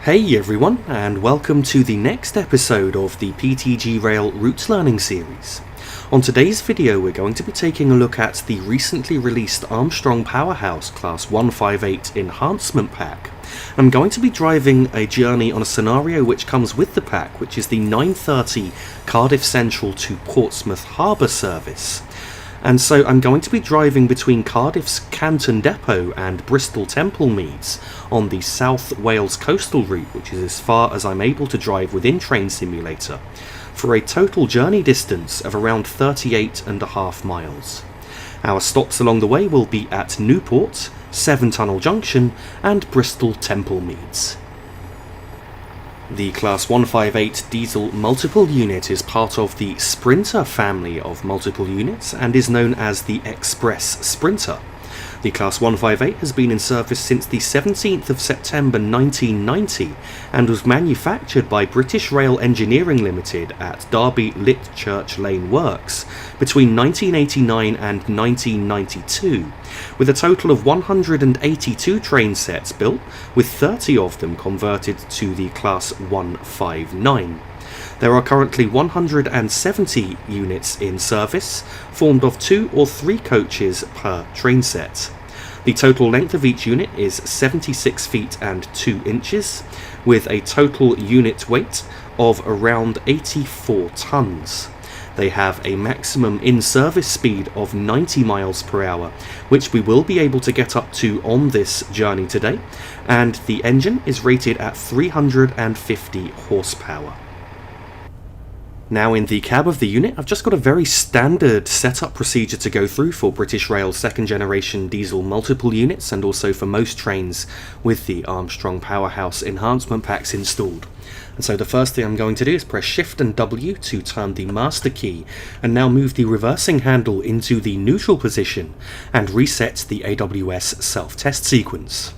Hey everyone, and welcome to the next episode of the PTG Rail Routes Learning series. On today's video we're going to be taking a look at the recently released Armstrong Powerhouse Class 158 Enhancement pack. I'm going to be driving a journey on a scenario which comes with the pack, which is the 9:30 Cardiff Central to Portsmouth Harbour service. And so I'm going to be driving between Cardiff's Canton depot and Bristol Temple Meads on the South Wales coastal route, which is as far as I'm able to drive within Train Simulator, for a total journey distance of around 38.5 miles. Our stops along the way will be at Newport, Severn Tunnel Junction and Bristol Temple Meads. The Class 158 diesel multiple unit is part of the Sprinter family of multiple units and is known as the Express Sprinter. The Class 158 has been in service since the 17th of September 1990 and was manufactured by British Rail Engineering Limited at Derby Litchurch Lane Works between 1989 and 1992, with a total of 182 train sets built, with 30 of them converted to the Class 159. There are currently 170 units in service, formed of 2 or 3 coaches per train set. The total length of each unit is 76 feet and 2 inches, with a total unit weight of around 84 tonnes. They have a maximum in-service speed of 90 miles per hour, which we will be able to get up to on this journey today, and the engine is rated at 350 horsepower. Now in the cab of the unit, I've just got a very standard setup procedure to go through for British Rail's second generation diesel multiple units and also for most trains with the Armstrong Powerhouse enhancement packs installed. And so the first thing I'm going to do is press Shift and W to turn the master key and now move the reversing handle into the neutral position and reset the AWS self-test sequence.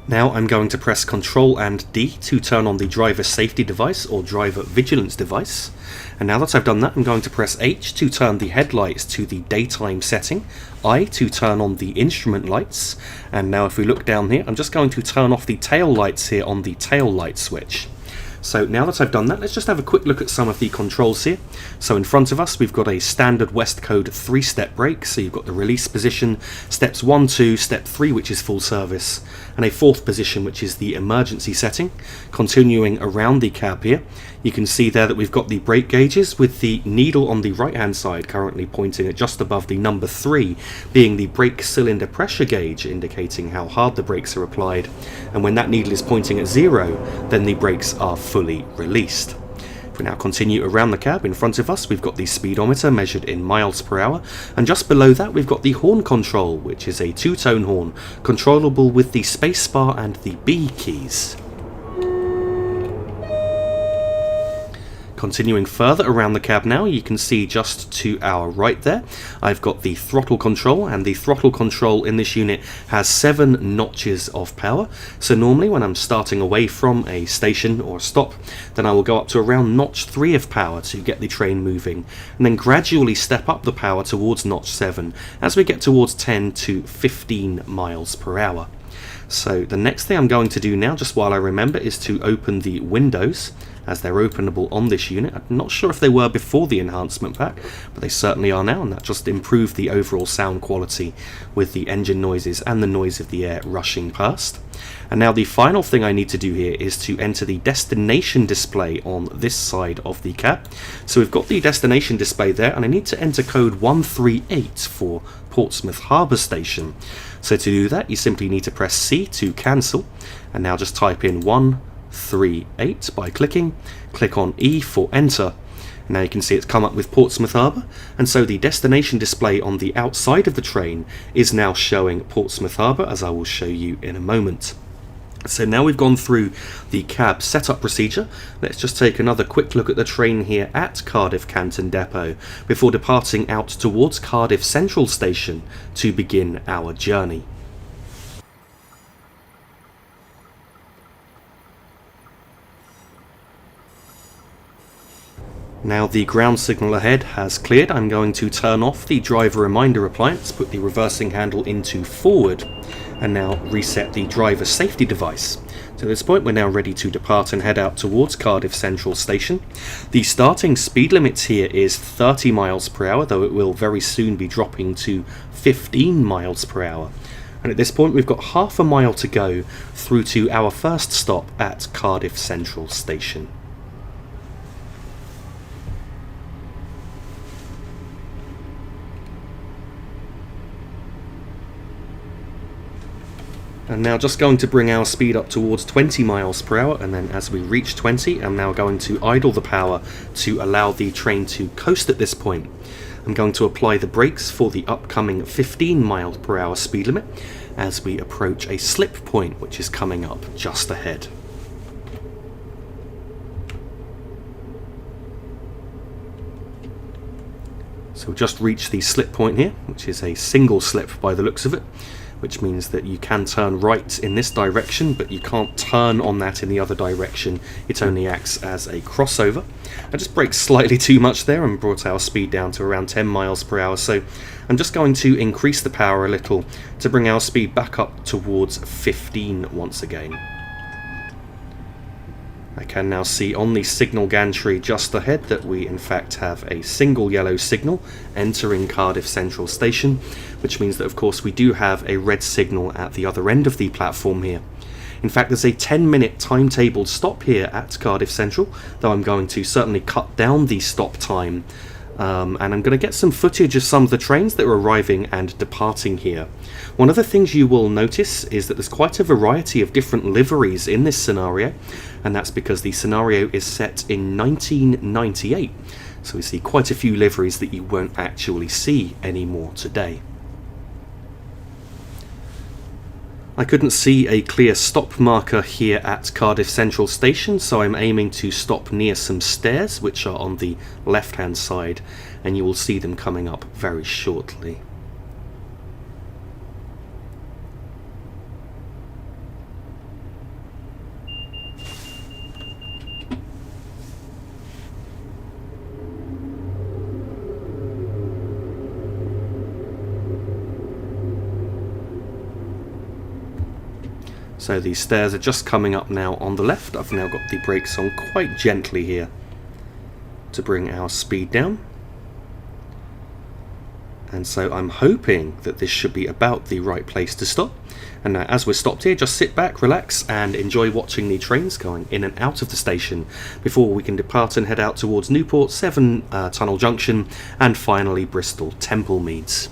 Now I'm going to press Ctrl and D to turn on the driver safety device or driver vigilance device. And now that I've done that, I'm going to press H to turn the headlights to the daytime setting, I to turn on the instrument lights, and now if we look down here, I'm just going to turn off the tail lights here on the tail light switch. So now that I've done that, let's just have a quick look at some of the controls here. So in front of us we've got a standard West Code 3-step brake, so you've got the release position, steps 1, 2, step 3 which is full service, and a 4th position which is the emergency setting. Continuing around the cab here, you can see there that we've got the brake gauges with the needle on the right hand side currently pointing at just above the number 3 being the brake cylinder pressure gauge, indicating how hard the brakes are applied, and when that needle is pointing at 0 then the brakes are fully released. If we now continue around the cab, in front of us we've got the speedometer measured in miles per hour, and just below that we've got the horn control, which is a 2-tone horn controllable with the spacebar and the B keys. Continuing further around the cab now, you can see just to our right there, I've got the throttle control, and the throttle control in this unit has 7 notches of power. So normally when I'm starting away from a station or a stop, then I will go up to around notch 3 of power to get the train moving, and then gradually step up the power towards notch 7 as we get towards 10 to 15 miles per hour. So the next thing I'm going to do now, just while I remember, is to open the windows, as they're openable on this unit. I'm not sure if they were before the enhancement pack, but they certainly are now, and that just improved the overall sound quality with the engine noises and the noise of the air rushing past. And now the final thing I need to do here is to enter the destination display on this side of the cab. So we've got the destination display there, and I need to enter code 138 for Portsmouth Harbour Station. So to do that, you simply need to press C to cancel, and now just type in 138 by click on E for enter. Now you can see it's come up with Portsmouth Harbour, and so the destination display on the outside of the train is now showing Portsmouth Harbour, as I will show you in a moment. So now we've gone through the cab setup procedure, let's just take another quick look at the train here at Cardiff Canton Depot before departing out towards Cardiff Central Station to begin our journey. Now the ground signal ahead has cleared. I'm going to turn off the driver reminder appliance, put the reversing handle into forward, and now reset the driver safety device. So at this point we're now ready to depart and head out towards Cardiff Central Station. The starting speed limit here is 30 miles per hour, though it will very soon be dropping to 15 miles per hour. And at this point we've got half a mile to go through to our first stop at Cardiff Central Station. And now just going to bring our speed up towards 20 miles per hour, and then as we reach 20 I'm now going to idle the power to allow the train to coast at this point. I'm going to apply the brakes for the upcoming 15 miles per hour speed limit as we approach a slip point which is coming up just ahead. So we've just reached the slip point here, which is a single slip by the looks of it, which means that you can turn right in this direction, but you can't turn on that in the other direction. It only acts as a crossover. I just braked slightly too much there and brought our speed down to around 10 miles per hour, so I'm just going to increase the power a little to bring our speed back up towards 15 once again. I can now see on the signal gantry just ahead that we in fact have a single yellow signal entering Cardiff Central Station, which means that of course we do have a red signal at the other end of the platform here. In fact, there's a 10-minute timetabled stop here at Cardiff Central, though I'm going to certainly cut down the stop time, and I'm going to get some footage of some of the trains that are arriving and departing here. One of the things you will notice is that there's quite a variety of different liveries in this scenario, and that's because the scenario is set in 1998, so we see quite a few liveries that you won't actually see anymore today. I couldn't see a clear stop marker here at Cardiff Central Station, so I'm aiming to stop near some stairs which are on the left hand side, and you will see them coming up very shortly. So these stairs are just coming up now on the left. I've now got the brakes on quite gently here to bring our speed down. And so I'm hoping that this should be about the right place to stop. And now as we're stopped here, just sit back, relax and enjoy watching the trains going in and out of the station before we can depart and head out towards Newport, Severn Tunnel Junction and finally Bristol, Temple Meads.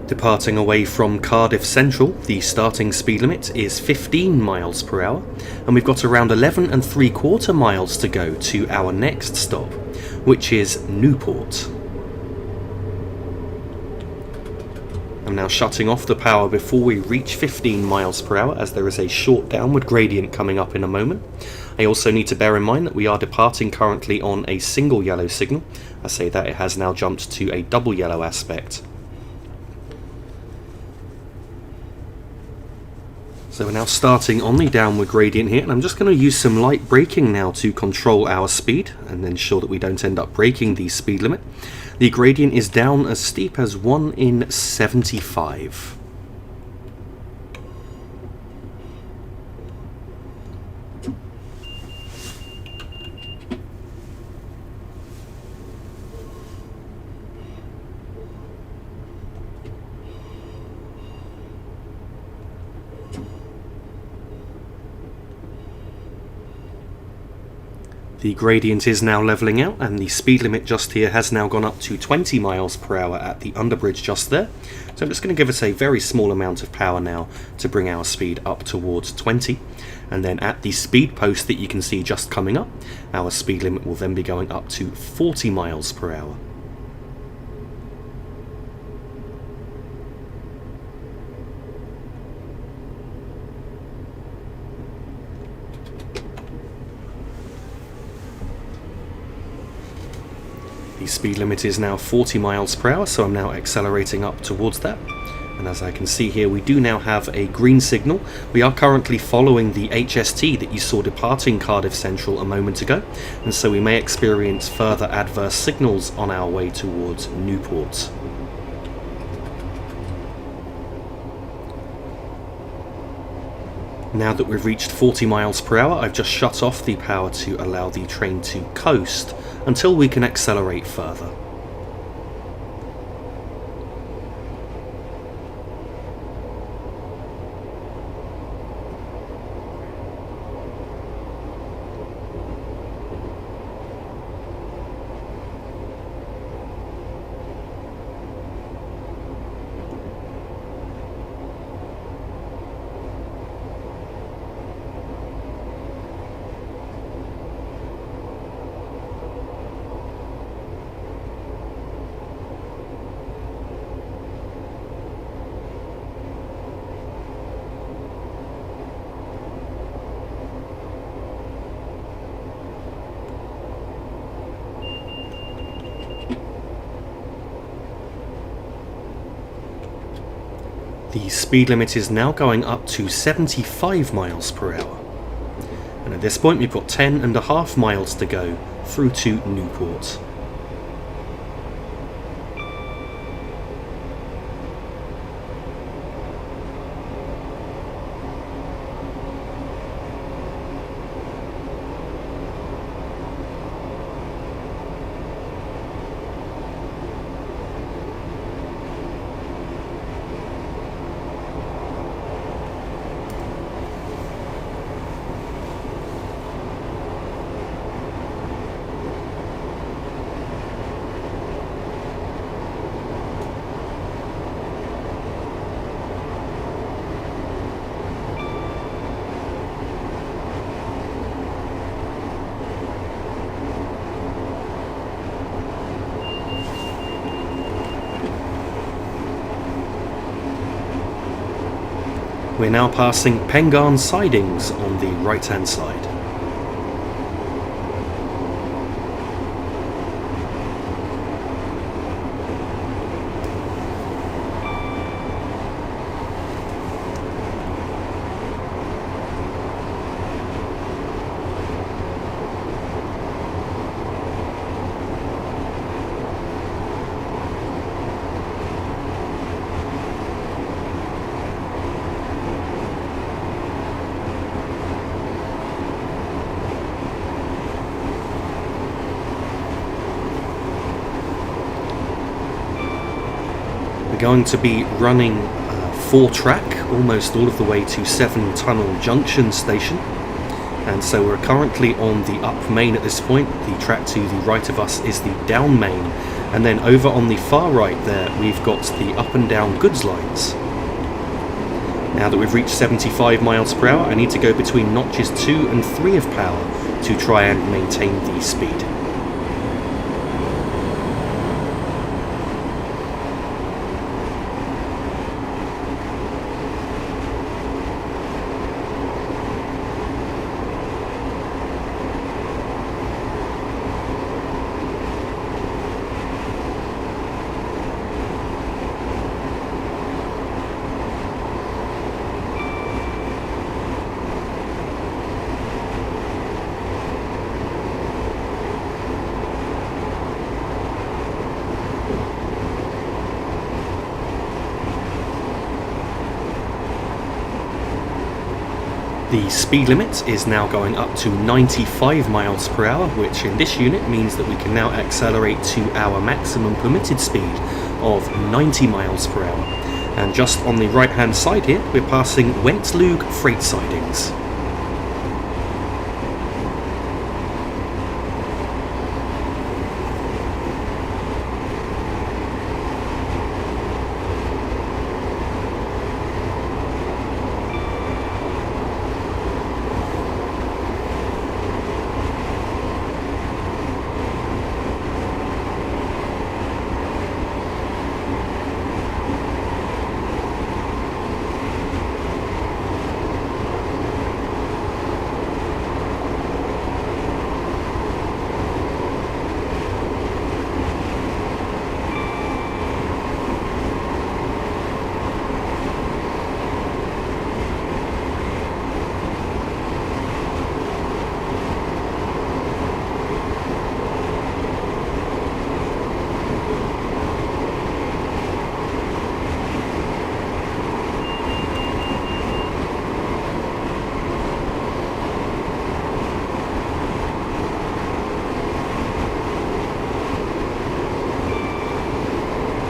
Departing away from Cardiff Central, the starting speed limit is 15 miles per hour, and we've got around 11 3/4 miles to go to our next stop, which is Newport. I'm now shutting off the power before we reach 15 miles per hour, as there is a short downward gradient coming up in a moment. I also need to bear in mind that we are departing currently on a single yellow signal. I say that it has now jumped to a double yellow aspect. So we're now starting on the downward gradient here, and I'm just going to use some light braking now to control our speed and ensure that we don't end up breaking the speed limit. The gradient is down as steep as 1 in 75. The gradient is now levelling out, and the speed limit just here has now gone up to 20 miles per hour at the underbridge just there. So I'm just going to give it a very small amount of power now to bring our speed up towards 20. And then at the speed post that you can see just coming up, our speed limit will then be going up to 40 miles per hour. The speed limit is now 40 miles per hour, so I'm now accelerating up towards that. And as I can see here, we do now have a green signal. We are currently following the HST that you saw departing Cardiff Central a moment ago, and so we may experience further adverse signals on our way towards Newport. Now that we've reached 40 miles per hour, I've just shut off the power to allow the train to coast until we can accelerate further. The speed limit is now going up to 75 miles per hour. And at this point we've got 10.5 miles to go through to Newport. We're now passing Pengarn sidings on the right hand side. Going to be running 4-track almost all of the way to Severn Tunnel Junction station, and so we're currently on the up main at this point. The track to the right of us is the down main, And then over on the far right there, we've got the up and down goods lines. Now that we've reached 75 miles per hour, I need to go between notches 2 and 3 of power to try and maintain the speed. The speed limit is now going up to 95 miles per hour, which in this unit means that we can now accelerate to our maximum permitted speed of 90 miles per hour. And just on the right hand side here, we're passing Wentlug freight sidings.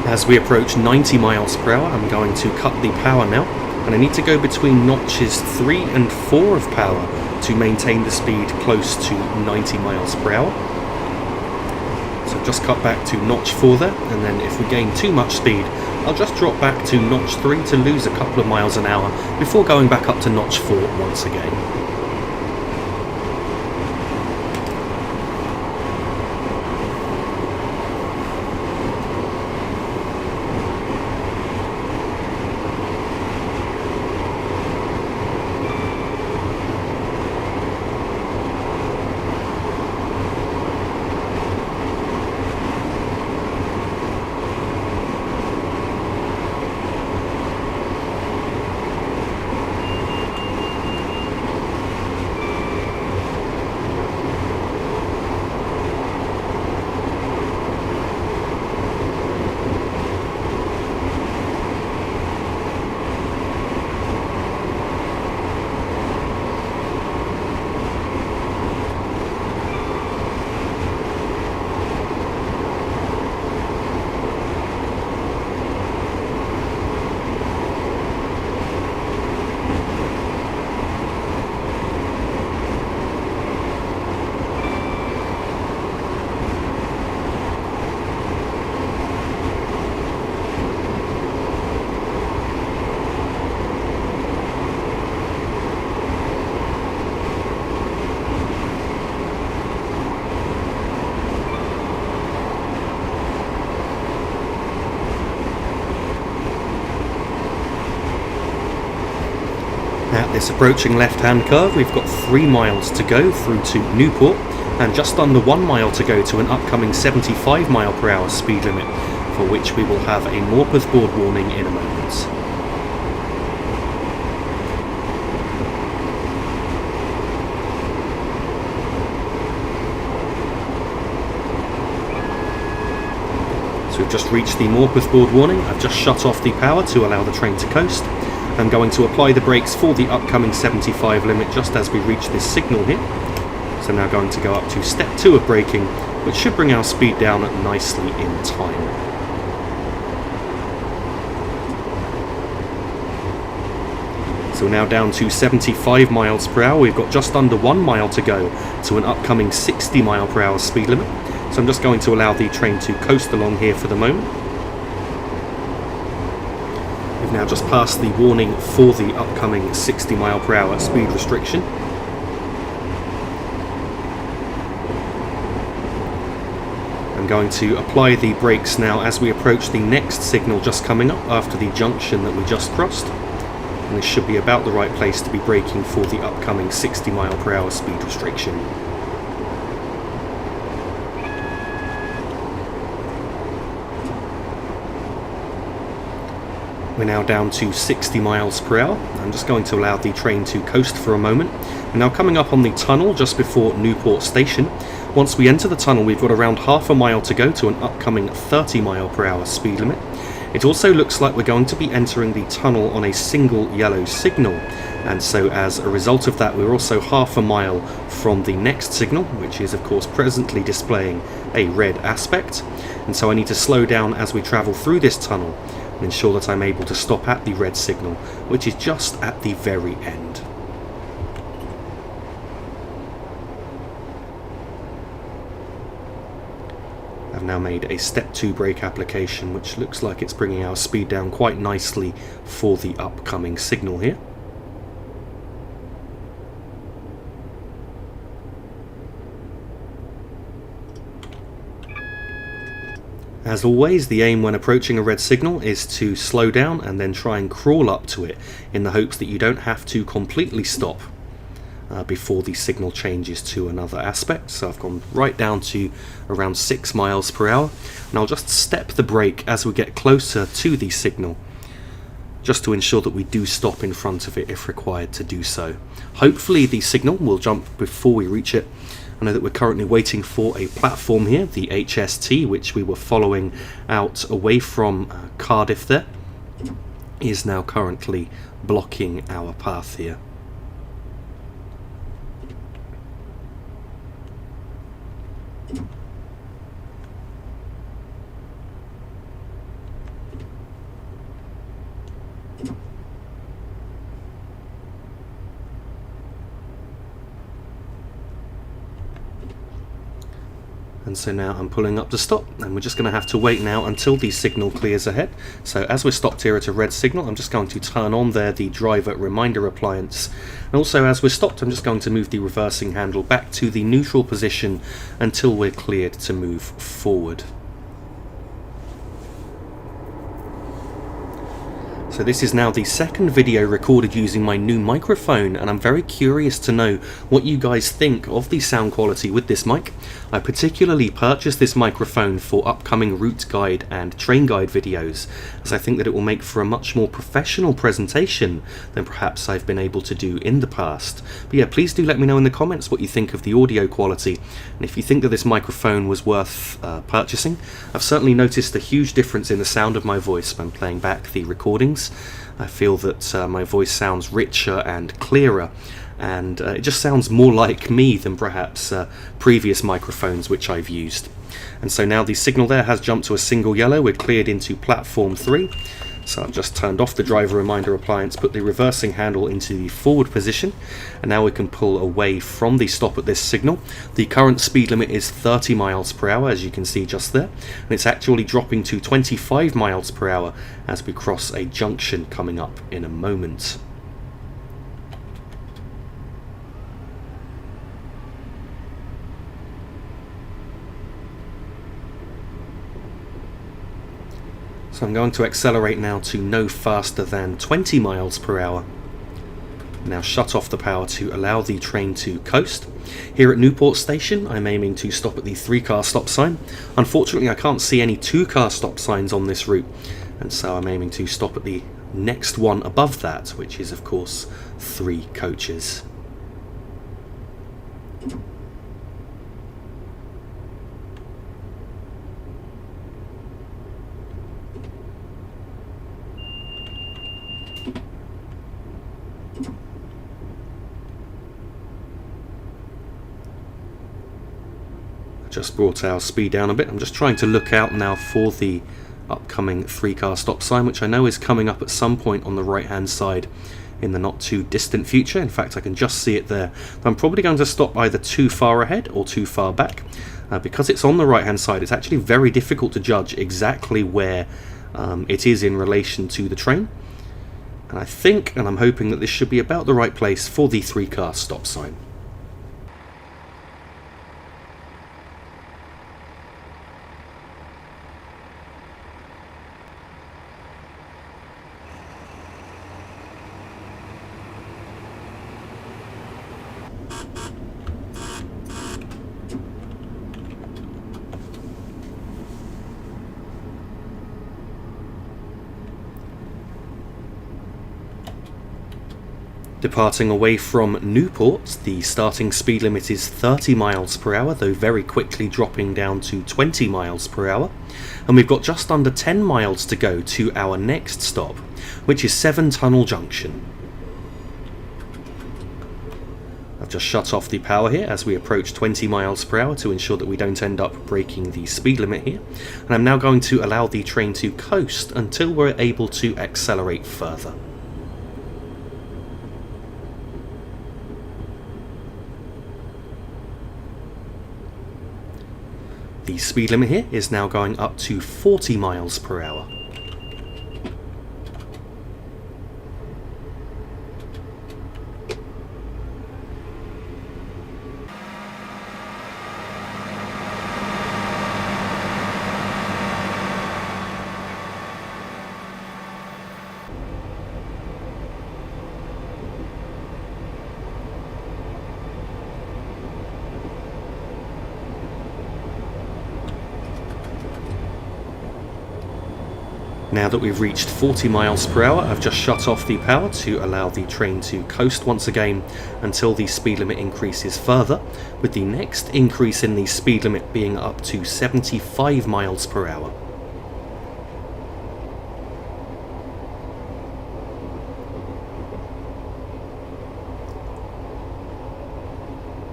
As we approach 90 miles per hour, I'm going to cut the power now, and I need to go between notches 3 and 4 of power to maintain the speed close to 90 miles per hour. So just cut back to notch 4 there, and then if we gain too much speed, I'll just drop back to notch 3 to lose a couple of miles an hour before going back up to notch 4 once again. At this approaching left-hand curve, we've got 3 miles to go through to Newport, and just under 1 mile to go to an upcoming 75 mile per hour speed limit, for which we will have a Morpeth board warning in a moment. So we've just reached the Morpeth board warning. I've just shut off the power to allow the train to coast. I'm going to apply the brakes for the upcoming 75 limit just as we reach this signal here. So now going to go up to step 2 of braking, which should bring our speed down nicely in time. So we're now down to 75 miles per hour. We've got just under 1 mile to go to an upcoming 60 mile per hour speed limit. So I'm just going to allow the train to coast along here for the moment. We've now just passed the warning for the upcoming 60 mile per hour speed restriction. I'm going to apply the brakes now as we approach the next signal just coming up after the junction that we just crossed. And this should be about the right place to be braking for the upcoming 60 mile per hour speed restriction. We're now down to 60 miles per hour. I'm just going to allow the train to coast for a moment. We're now coming up on the tunnel just before Newport station. Once we enter the tunnel, we've got around half a mile to go to an upcoming 30 mile per hour speed limit. It also looks like we're going to be entering the tunnel on a single yellow signal, and so as a result of that we're also half a mile from the next signal, which is of course presently displaying a red aspect, and so I need to slow down as we travel through this tunnel and ensure that I'm able to stop at the red signal, which is just at the very end. I've now made a step 2 brake application, which looks like it's bringing our speed down quite nicely for the upcoming signal here. As always, the aim when approaching a red signal is to slow down and then try and crawl up to it in the hopes that you don't have to completely stop before the signal changes to another aspect. So I've gone right down to around 6 miles per hour, and I'll just step the brake as we get closer to the signal, just to ensure that we do stop in front of it if required to do so. Hopefully the signal will jump before we reach it. I know that we're currently waiting for a platform here, the HST, which we were following out away from Cardiff there, is now currently blocking our path here. And so now I'm pulling up to stop, and we're just going to have to wait now until the signal clears ahead. So as we're stopped here at a red signal, I'm just going to turn on there the driver reminder appliance. And also as we're stopped, I'm just going to move the reversing handle back to the neutral position until we're cleared to move forward. So this is now the second video recorded using my new microphone, and I'm very curious to know what you guys think of the sound quality with this mic. I particularly purchased this microphone for upcoming route guide and train guide videos, as I think that it will make for a much more professional presentation than perhaps I've been able to do in the past. But yeah, please do let me know in the comments what you think of the audio quality, and if you think that this microphone was worth purchasing. I've certainly noticed a huge difference in the sound of my voice when playing back the recordings. I feel that my voice sounds richer and clearer, and it just sounds more like me than perhaps previous microphones which I've used. And so now the signal there has jumped to a single yellow. We're cleared into platform 3. So I've just turned off the driver reminder appliance, put the reversing handle into the forward position, and now we can pull away from the stop at this signal. The current speed limit is 30 miles per hour, as you can see just there, and it's actually dropping to 25 miles per hour as we cross a junction coming up in a moment. So I'm going to accelerate now to no faster than 20 miles per hour. Now shut off the power to allow the train to coast. Here at Newport station, I'm aiming to stop at the 3-car stop sign. Unfortunately, I can't see any 2-car stop signs on this route, and so I'm aiming to stop at the next one above that, which is of course 3 coaches. Just brought our speed down a bit. I'm just trying to look out now for the upcoming 3-car stop sign, which I know is coming up at some point on the right hand side in the not too distant future. In fact, I can just see it there. I'm probably going to stop either too far ahead or too far back. Because it's on the right hand side, it's actually very difficult to judge exactly where it is in relation to the train. And I think, and I'm hoping, that this should be about the right place for the 3-car stop sign. Departing away from Newport, the starting speed limit is 30 miles per hour, though very quickly dropping down to 20 miles per hour. And we've got just under 10 miles to go to our next stop, which is Severn Tunnel Junction. I've just shut off the power here as we approach 20 miles per hour to ensure that we don't end up breaking the speed limit here. And I'm now going to allow the train to coast until we're able to accelerate further. The speed limit here is now going up to 40 miles per hour. Now that we've reached 40 miles per hour, I've just shut off the power to allow the train to coast once again until the speed limit increases further, with the next increase in the speed limit being up to 75 miles per hour.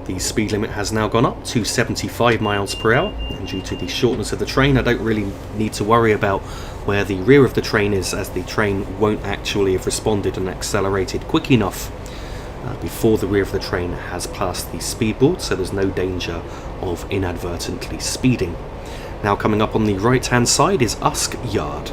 The speed limit has now gone up to 75 miles per hour, and due to the shortness of the train, I don't really need to worry about where the rear of the train is, as the train won't actually have responded and accelerated quick enough before the rear of the train has passed the speed board, so there's no danger of inadvertently speeding. Now coming up on the right hand side is Usk Yard.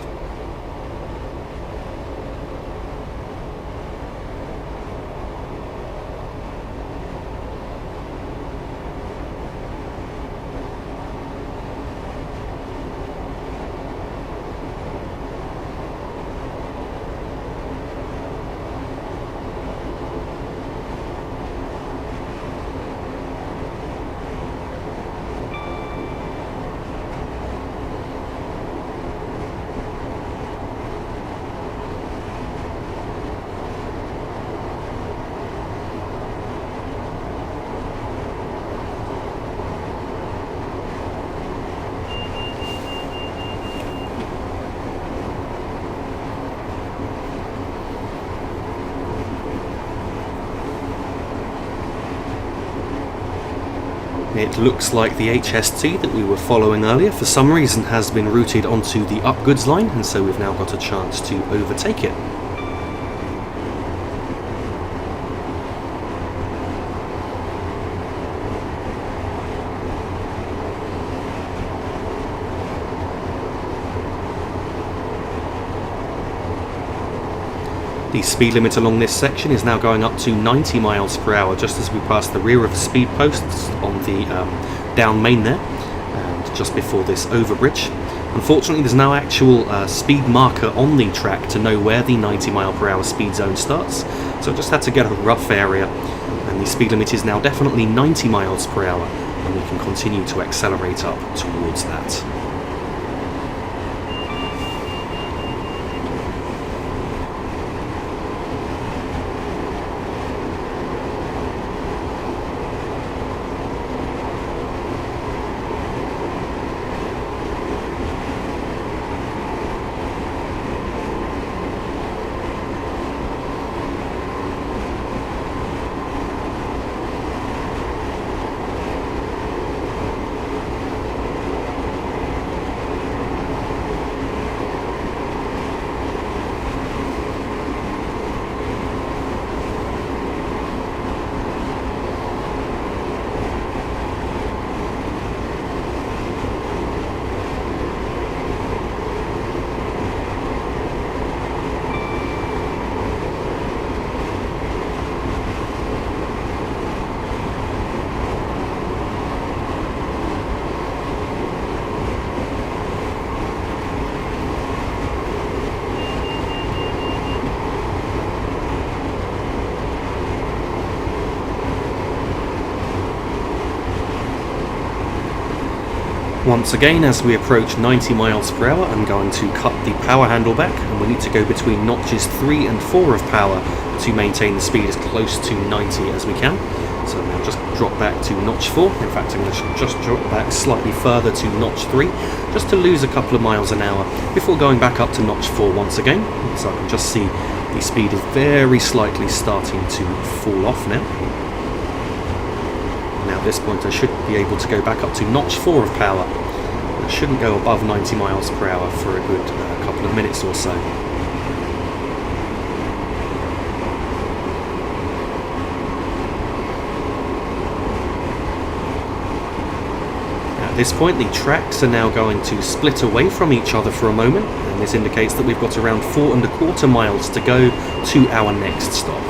It looks like the HST that we were following earlier for some reason has been routed onto the upgoods line, and so we've now got a chance to overtake it. The speed limit along this section is now going up to 90 miles per hour just as we pass the rear of the speed posts on the down main there, and just before this overbridge. Unfortunately, there's no actual speed marker on the track to know where the 90 mile per hour speed zone starts, so I just had to get a rough area, and the speed limit is now definitely 90 miles per hour, and we can continue to accelerate up towards that. Once again, as we approach 90 miles per hour, I'm going to cut the power handle back, and we need to go between notches 3 and 4 of power to maintain the speed as close to 90 as we can. So now just drop back to notch 4. In fact, I'm going to just drop back slightly further to notch 3, just to lose a couple of miles an hour before going back up to notch 4 once again. So I can just see the speed is very slightly starting to fall off now. Now at this point I should be able to go back up to notch 4 of power. I shouldn't go above 90 miles per hour for a good couple of minutes or so. At this point the tracks are now going to split away from each other for a moment, and this indicates that we've got around 4¼ miles to go to our next stop.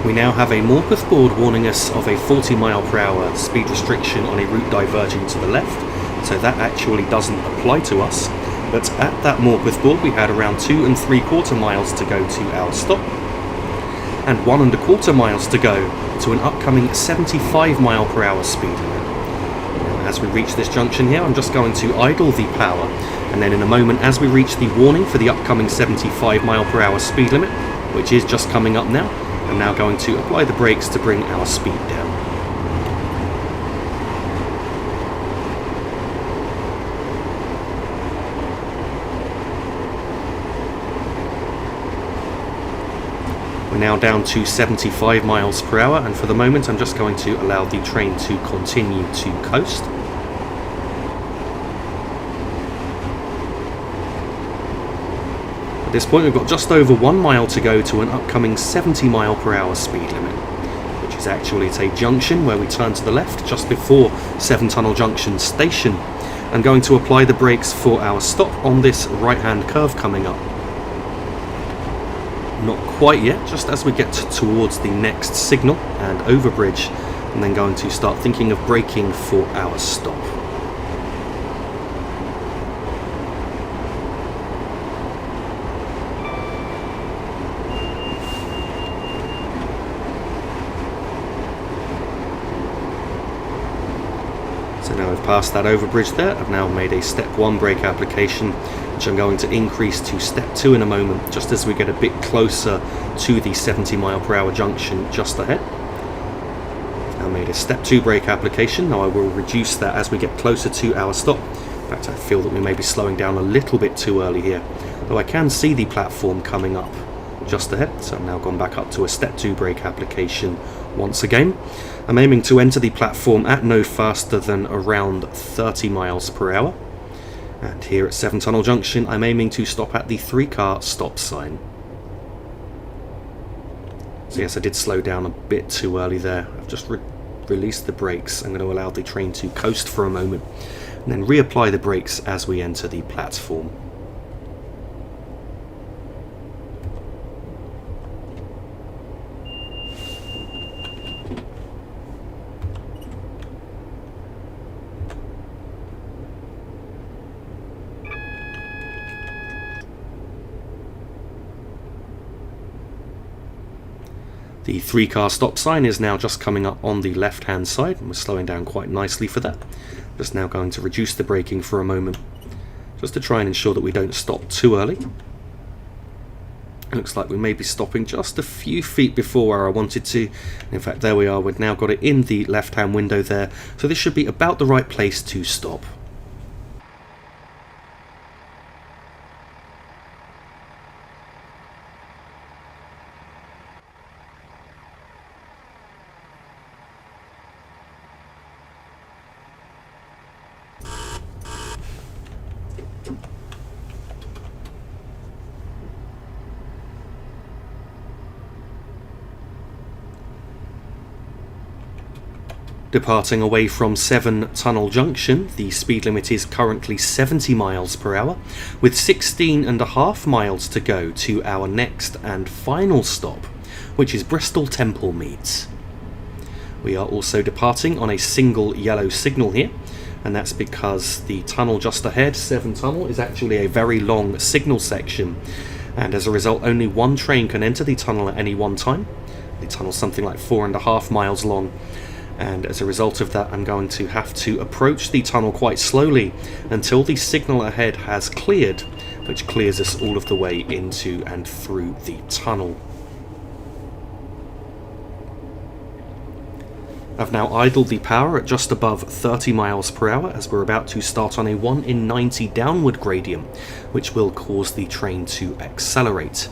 We now have a Morpeth board warning us of a 40 mile per hour speed restriction on a route diverging to the left, so that actually doesn't apply to us. But at that Morpeth board we had around 2¾ miles to go to our stop, and 1¼ miles to go to an upcoming 75 mile per hour speed limit. Now, as we reach this junction here, I'm just going to idle the power, and then in a moment, as we reach the warning for the upcoming 75 mile per hour speed limit, which is just coming up now, I'm now going to apply the brakes to bring our speed down. We're now down to 75 miles per hour, and for the moment I'm just going to allow the train to continue to coast. At this point we've got just over 1 mile to go to an upcoming 70 mile per hour speed limit, which is actually at a junction where we turn to the left just before Severn Tunnel Junction station. I'm going to apply the brakes for our stop on this right hand curve coming up. Not quite yet, just as we get towards the next signal and overbridge, and then going to start thinking of braking for our stop. So now we've passed that overbridge there, I've now made a step 1 brake application, which I'm going to increase to step 2 in a moment, just as we get a bit closer to the 70 mile per hour junction just ahead. I made a step 2 brake application, now I will reduce that as we get closer to our stop. In fact, I feel that we may be slowing down a little bit too early here, though I can see the platform coming up just ahead, so I've now gone back up to a step 2 brake application once again. I'm aiming to enter the platform at no faster than around 30 miles per hour. And here at Severn Tunnel Junction, I'm aiming to stop at the 3-car stop sign. So yes, I did slow down a bit too early there. I've just released the brakes. I'm going to allow the train to coast for a moment, and then reapply the brakes as we enter the platform. The 3-car stop sign is now just coming up on the left hand side, and we're slowing down quite nicely for that. Just now going to reduce the braking for a moment, just to try and ensure that we don't stop too early. It looks like we may be stopping just a few feet before where I wanted to. In fact, there we are, we've now got it in the left hand window there, so this should be about the right place to stop. Departing away from Severn Tunnel Junction, the speed limit is currently 70 miles per hour, with 16.5 miles to go to our next and final stop, which is Bristol Temple Meads. We are also departing on a single yellow signal here, and that's because the tunnel just ahead, Severn Tunnel, is actually a very long signal section, and as a result only one train can enter the tunnel at any one time. The tunnel's something like 4.5 miles long, and as a result of that I'm going to have to approach the tunnel quite slowly until the signal ahead has cleared, which clears us all of the way into and through the tunnel. I've now idled the power at just above 30 miles per hour as we're about to start on a 1 in 90 downward gradient, which will cause the train to accelerate.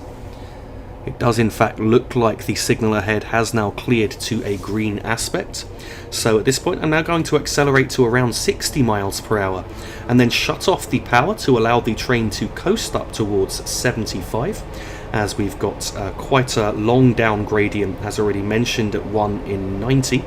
It does in fact look like the signal ahead has now cleared to a green aspect, so at this point I'm now going to accelerate to around 60 miles per hour and then shut off the power to allow the train to coast up towards 75, as we've got quite a long down gradient as already mentioned at 1 in 90.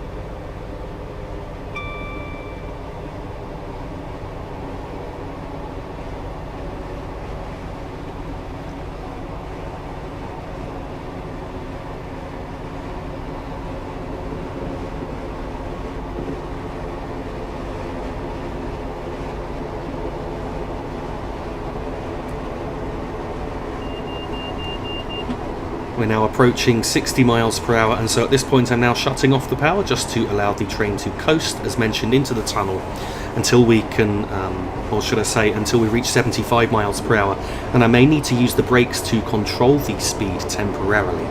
We're now approaching 60 miles per hour, and so at this point I'm now shutting off the power just to allow the train to coast, as mentioned, into the tunnel until we can, or should I say, until we reach 75 miles per hour, and I may need to use the brakes to control the speed temporarily.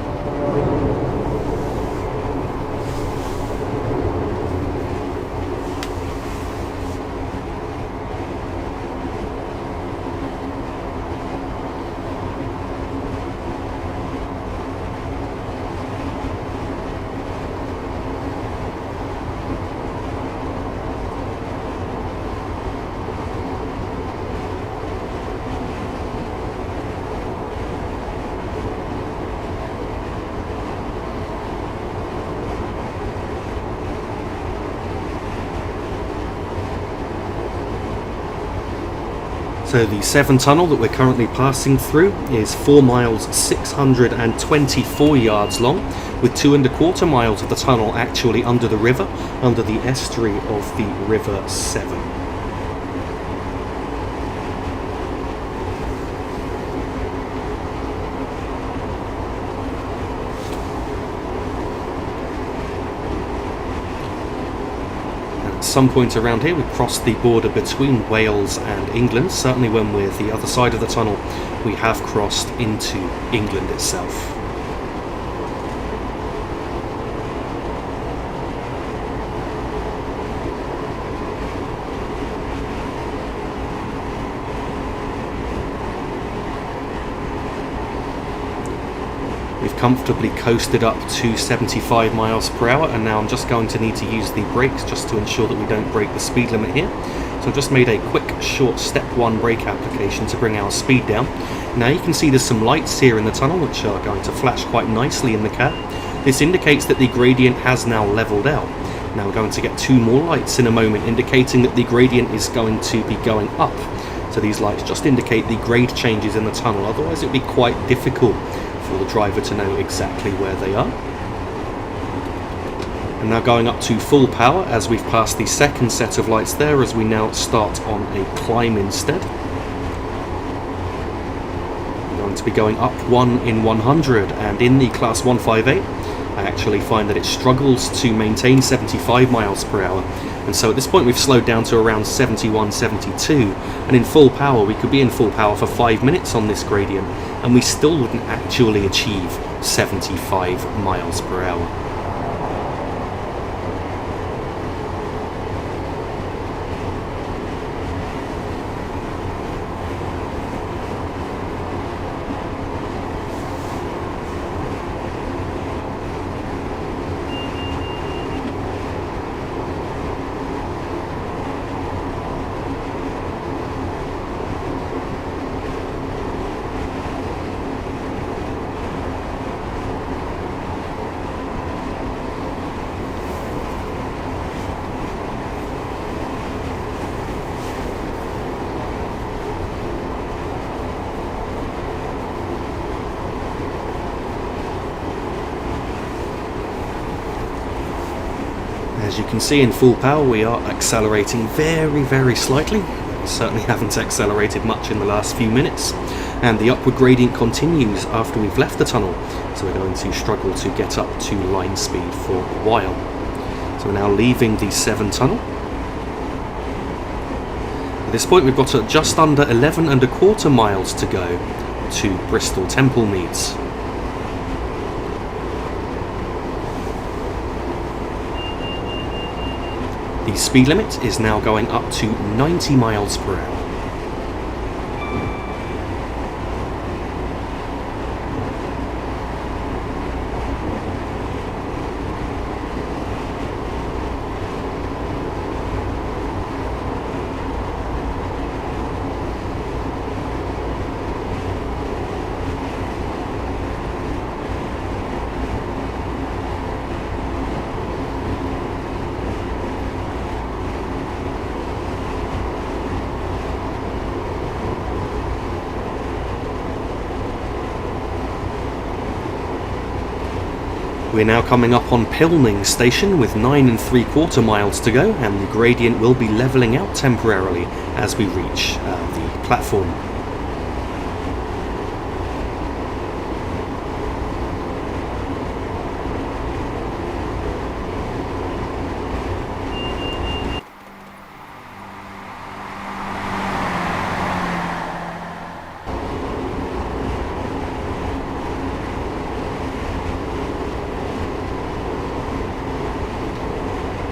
So the Severn Tunnel that we're currently passing through is 4 miles 624 yards long, with 2.25 miles of the tunnel actually under the river, under the estuary of the River Severn. At some point around here we cross the border between Wales and England. Certainly when we're the other side of the tunnel we have crossed into England itself. We've comfortably coasted up to 75 miles per hour, and now I'm just going to need to use the brakes just to ensure that we don't break the speed limit here. So I've just made a quick short step 1 brake application to bring our speed down. Now you can see there's some lights here in the tunnel which are going to flash quite nicely in the cab. This indicates that the gradient has now leveled out. Now we're going to get 2 more lights in a moment indicating that the gradient is going to be going up. So these lights just indicate the grade changes in the tunnel, otherwise it would be quite difficult for the driver to know exactly where they are. And now going up to full power as we've passed the second set of lights there, as we now start on a climb instead. We're going to be going up 1 in 100, and in the class 158 I actually find that it struggles to maintain 75 miles per hour, and so at this point we've slowed down to around 71, 72, and in full power we could be in full power for 5 minutes on this gradient and we still wouldn't actually achieve 75 miles per hour. As you can see, in full power we are accelerating very slightly. We certainly haven't accelerated much in the last few minutes, and the upward gradient continues after we've left the tunnel, so we're going to struggle to get up to line speed for a while. So we're now leaving the Severn Tunnel. At this point we've got just under 11¼ miles to go to Bristol Temple Meads. The speed limit is now going up to 90 miles per hour. We're now coming up on Pilning Station with 9¾ miles to go, and the gradient will be levelling out temporarily as we reach the platform.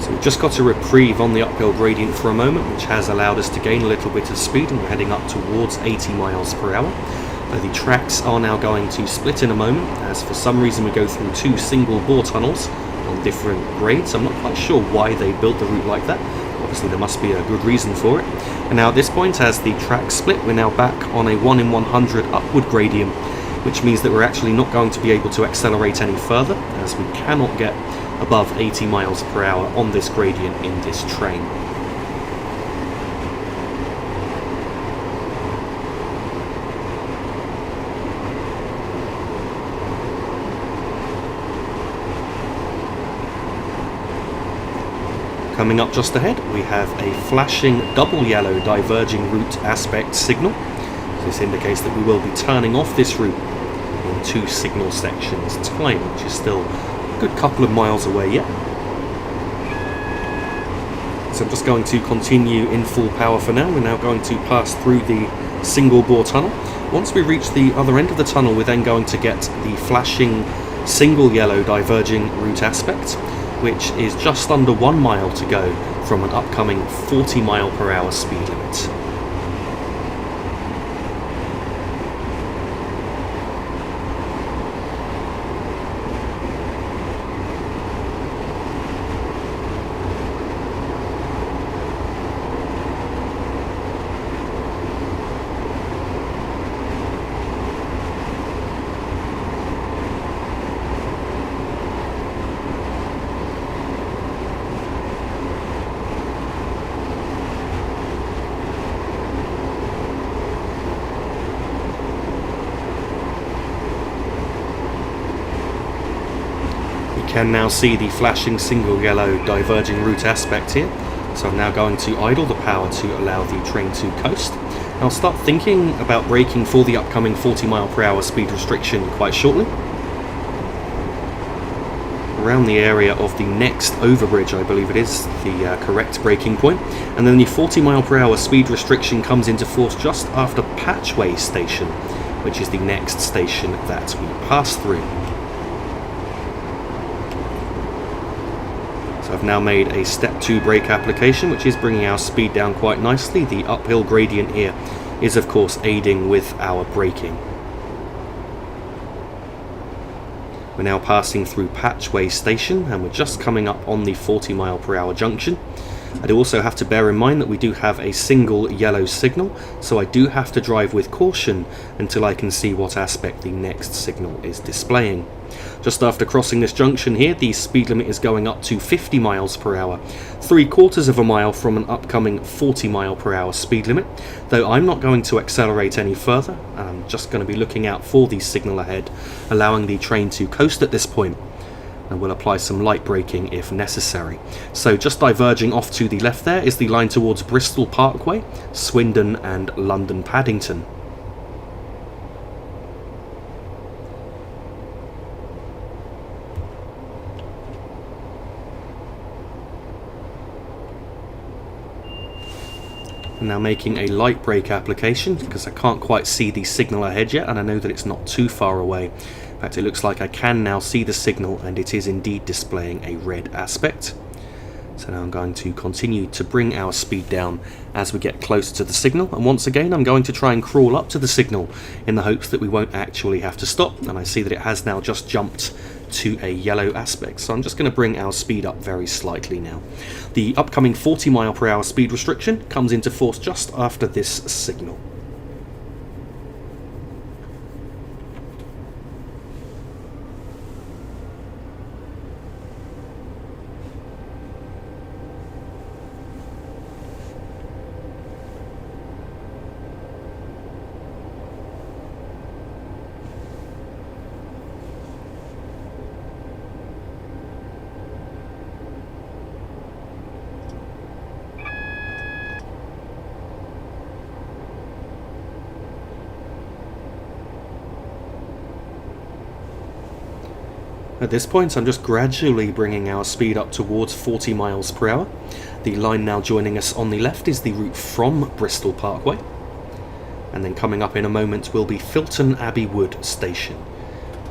We've just got a reprieve on the uphill gradient for a moment, which has allowed us to gain a little bit of speed, and we're heading up towards 80 miles per hour. The tracks are now going to split in a moment, as for some reason we go through 2 single bore tunnels on different grades. I'm not quite sure why they built the route like that. Obviously there must be a good reason for it. And now at this point, as the tracks split, we're now back on a 1 in 100 upward gradient, which means that we're actually not going to be able to accelerate any further, as we cannot get above 80 miles per hour on this gradient in this train. Coming up just ahead, we have a flashing double yellow diverging route aspect signal. This indicates that we will be turning off this route in 2 signal sections time, which is still good couple of miles away yet. So I'm just going to continue in full power for now. We're now going to pass through the single bore tunnel. Once we reach the other end of the tunnel, we're then going to get the flashing single yellow diverging route aspect, which is just under 1 mile to go from an upcoming 40 mile per hour speed limit. Can now see the flashing single yellow diverging route aspect here, so I'm now going to idle the power to allow the train to coast. I'll start thinking about braking for the upcoming 40 mile per hour speed restriction quite shortly. Around the area of the next overbridge, I believe it is the correct braking point, and then the 40 mile per hour speed restriction comes into force just after Patchway Station, which is the next station that we pass through. I've now made a step 2 brake application, which is bringing our speed down quite nicely. The uphill gradient here is of course aiding with our braking. We're now passing through Patchway Station, and we're just coming up on the 40 mile per hour junction. I do also have to bear in mind that we do have a single yellow signal, so I do have to drive with caution until I can see what aspect the next signal is displaying. Just after crossing this junction here, the speed limit is going up to 50 miles per hour, 3/4 mile from an upcoming 40 mile per hour speed limit, though I'm not going to accelerate any further. I'm just going to be looking out for the signal ahead, allowing the train to coast at this point. and we'll apply some light braking if necessary. So just diverging off to the left there is the line towards Bristol Parkway, Swindon and London Paddington. I'm now making a light brake application because I can't quite see the signal ahead yet, and I know that it's not too far away. In fact, it looks like I can now see the signal, and it is indeed displaying a red aspect. So now I'm going to continue to bring our speed down as we get closer to the signal, and once again I'm going to try and crawl up to the signal in the hopes that we won't actually have to stop. And I see that it has now just jumped to a yellow aspect, so I'm just going to bring our speed up very slightly now. The upcoming 40 mile per hour speed restriction comes into force just after this signal. At this point, I'm just gradually bringing our speed up towards 40 miles per hour. The line now joining us on the left is the route from Bristol Parkway. And then coming up in a moment will be Filton Abbey Wood Station.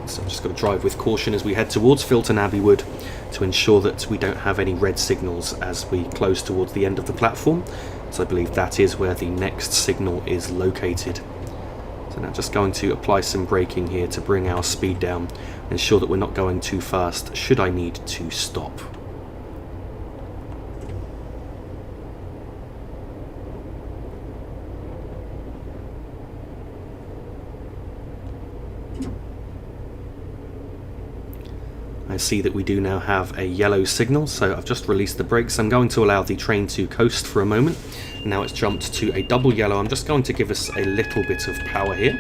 So I'm just going to drive with caution as we head towards Filton Abbey Wood to ensure that we don't have any red signals as we close towards the end of the platform. So I believe that is where the next signal is located. So now just going to apply some braking here to bring our speed down, ensure that we're not going too fast should I need to stop. I see that we do now have a yellow signal, so I've just released the brakes. I'm going to allow the train to coast for a moment. Now it's jumped to a double yellow. I'm just going to give us a little bit of power here.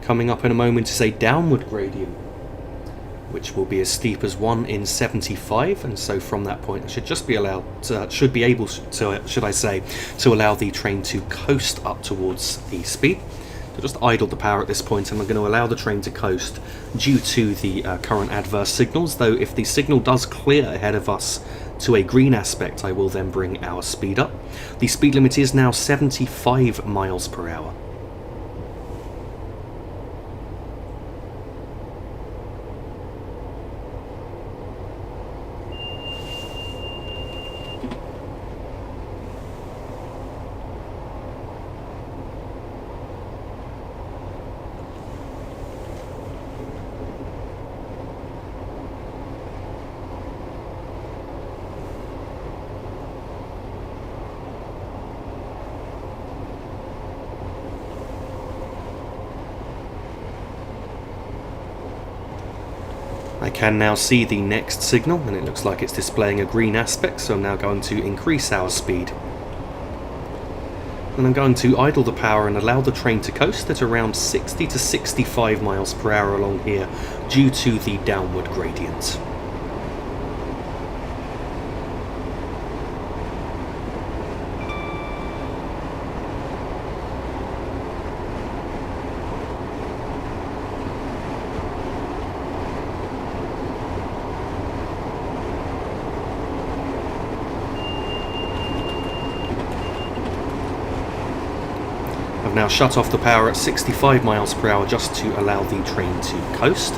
Coming up in a moment is a downward gradient, which will be as steep as 1 in 75, and so from that point I should just be allowed to, should allow the train to coast up towards the speed. So just idle the power at this point, and I'm going to allow the train to coast due to the current adverse signals, though if the signal does clear ahead of us to a green aspect, I will then bring our speed up. The speed limit is now 75 miles per hour. I can now see the next signal, and it looks like it's displaying a green aspect, so I'm now going to increase our speed. And I'm going to idle the power and allow the train to coast at around 60 to 65 miles per hour along here due to the downward gradient. I've now shut off the power at 65 miles per hour just to allow the train to coast.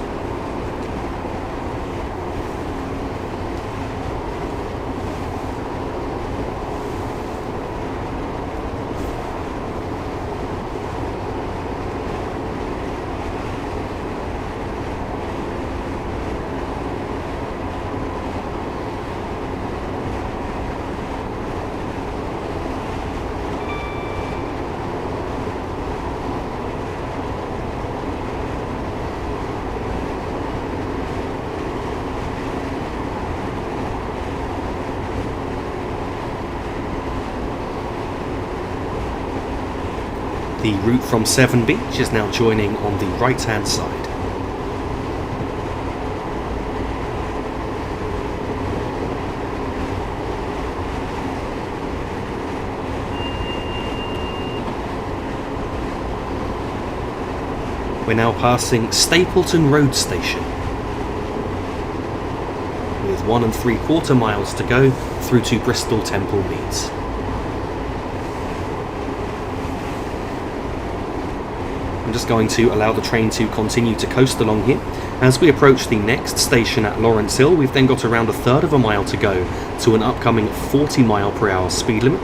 The route from Severn Beach is now joining on the right hand side. We're now passing Stapleton Road Station, with 1 3/4 miles to go through to Bristol Temple Meads. I'm just going to allow the train to continue to coast along here. As we approach the next station at Lawrence Hill, we've then got around 1/3 of a mile to go to an upcoming 40 mph speed limit.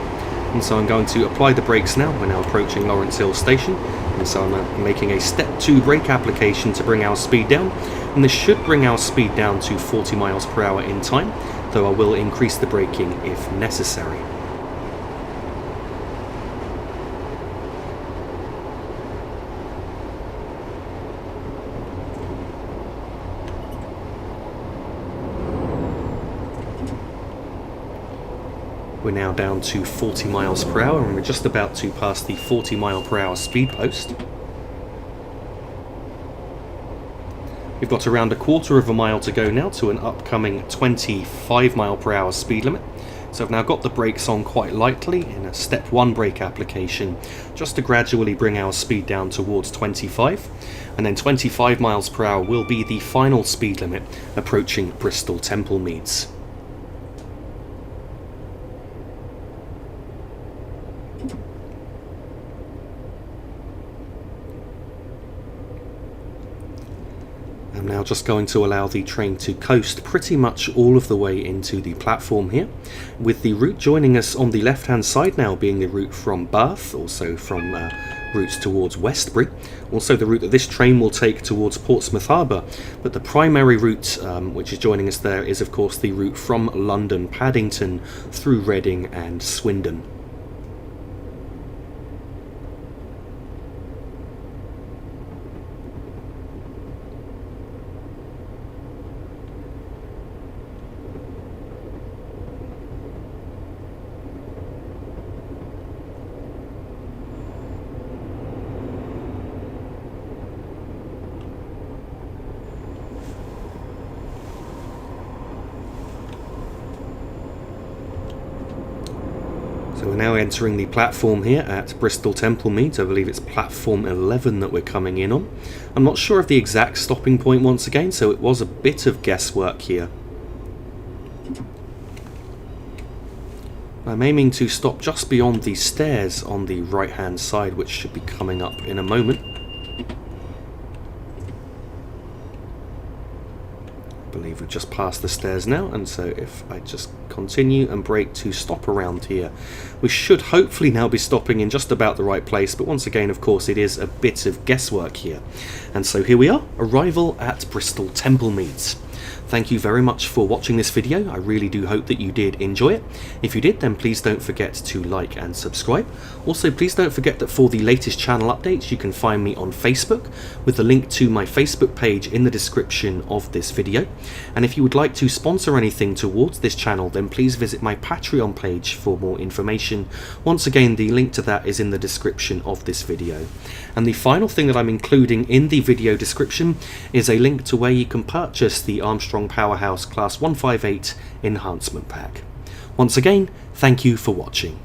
And so I'm going to apply the brakes now. We're now approaching Lawrence Hill Station. And so I'm making a step 2 brake application to bring our speed down. And this should bring our speed down to 40 mph in time, though I will increase the braking if necessary. We're now down to 40 mph and we're just about to pass the 40 mph speed post. We've got around 1/4 of a mile to go now to an upcoming 25 mph speed limit. So I've now got the brakes on quite lightly in a step 1 brake application, just to gradually bring our speed down towards 25, and then 25 mph will be the final speed limit approaching Bristol Temple Meads. I'm now just going to allow the train to coast pretty much all of the way into the platform here, with the route joining us on the left hand side now being the route from Bath, also from routes towards Westbury, also the route that this train will take towards Portsmouth Harbour, but the primary route which is joining us there is of course the route from London Paddington through Reading and Swindon. So we're now entering the platform here at Bristol Temple Meads. I believe it's platform 11 that we're coming in on. I'm not sure of the exact stopping point once again, so it was a bit of guesswork here. I'm aiming to stop just beyond the stairs on the right hand side, which should be coming up in a moment. I believe we've just passed the stairs now, and so if I just continue and brake to stop around here, we should hopefully now be stopping in just about the right place, but once again of course it is a bit of guesswork here. And so here we are, arrival at Bristol Temple Meads. Thank you very much for watching this video. I really do hope that you did enjoy it. If you did, then please don't forget to like and subscribe. Also, please don't forget that for the latest channel updates, you can find me on Facebook with the link to my Facebook page in the description of this video. And if you would like to sponsor anything towards this channel, then please visit my Patreon page for more information. Once again, the link to that is in the description of this video. And the final thing that I'm including in the video description is a link to where you can purchase the Armstrong Powerhouse Class 158 Enhancement Pack. Once again, thank you for watching.